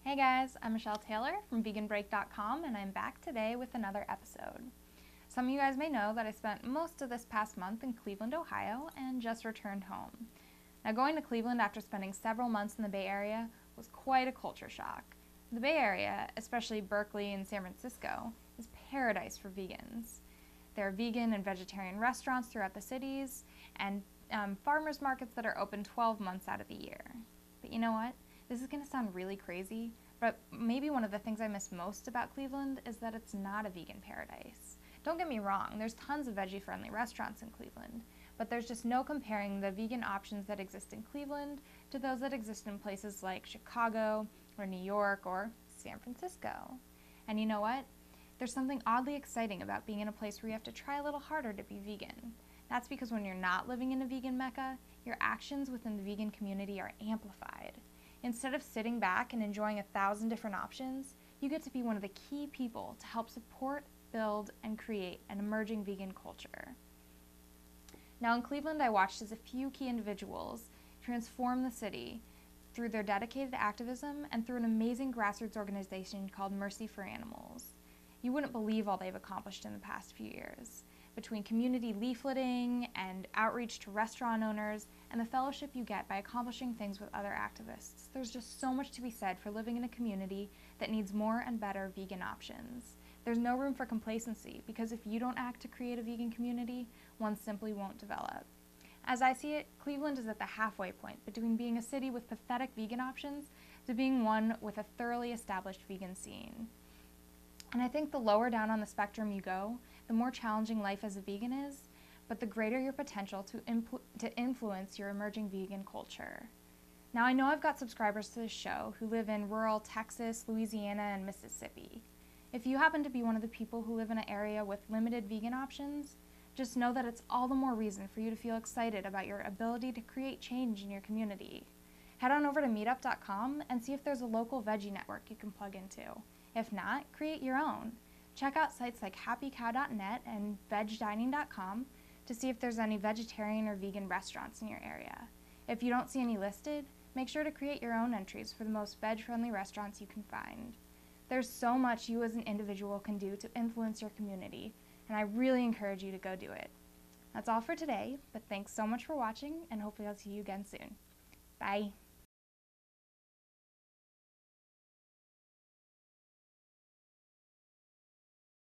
Hey guys, I'm Michelle Taylor from veganbreak.com and I'm back today with another episode. Some of you guys may know that I spent most of this past month in Cleveland, Ohio and just returned home. Now, going to Cleveland after spending several months in the Bay Area was quite a culture shock. The Bay Area, especially Berkeley and San Francisco, is paradise for vegans. There are vegan and vegetarian restaurants throughout the cities and farmers markets that are open 12 months out of the year. But you know what? This is going to sound really crazy, but maybe one of the things I miss most about Cleveland is that it's not a vegan paradise. Don't get me wrong, there's tons of veggie-friendly restaurants in Cleveland, but there's just no comparing the vegan options that exist in Cleveland to those that exist in places like Chicago or New York or San Francisco. And you know what? There's something oddly exciting about being in a place where you have to try a little harder to be vegan. That's because when you're not living in a vegan mecca, your actions within the vegan community are amplified. Instead of sitting back and enjoying 1,000 different options, you get to be one of the key people to help support, build, and create an emerging vegan culture. Now in Cleveland, I watched as a few key individuals transform the city through their dedicated activism and through an amazing grassroots organization called Mercy for Animals. You wouldn't believe all they've accomplished in the past few years. Between community leafleting and outreach to restaurant owners and the fellowship you get by accomplishing things with other activists, there's just so much to be said for living in a community that needs more and better vegan options. There's no room for complacency because if you don't act to create a vegan community, one simply won't develop. As I see it, Cleveland is at the halfway point between being a city with pathetic vegan options to being one with a thoroughly established vegan scene. And I think the lower down on the spectrum you go, the more challenging life as a vegan is, but the greater your potential to influence your emerging vegan culture. Now, I know I've got subscribers to this show who live in rural Texas, Louisiana, and Mississippi. If you happen to be one of the people who live in an area with limited vegan options, just know that it's all the more reason for you to feel excited about your ability to create change in your community. Head on over to meetup.com and see if there's a local veggie network you can plug into. If not, create your own. Check out sites like happycow.net and vegdining.com to see if there's any vegetarian or vegan restaurants in your area. If you don't see any listed, make sure to create your own entries for the most veg-friendly restaurants you can find. There's so much you as an individual can do to influence your community, and I really encourage you to go do it. That's all for today, but thanks so much for watching, and hopefully I'll see you again soon. Bye.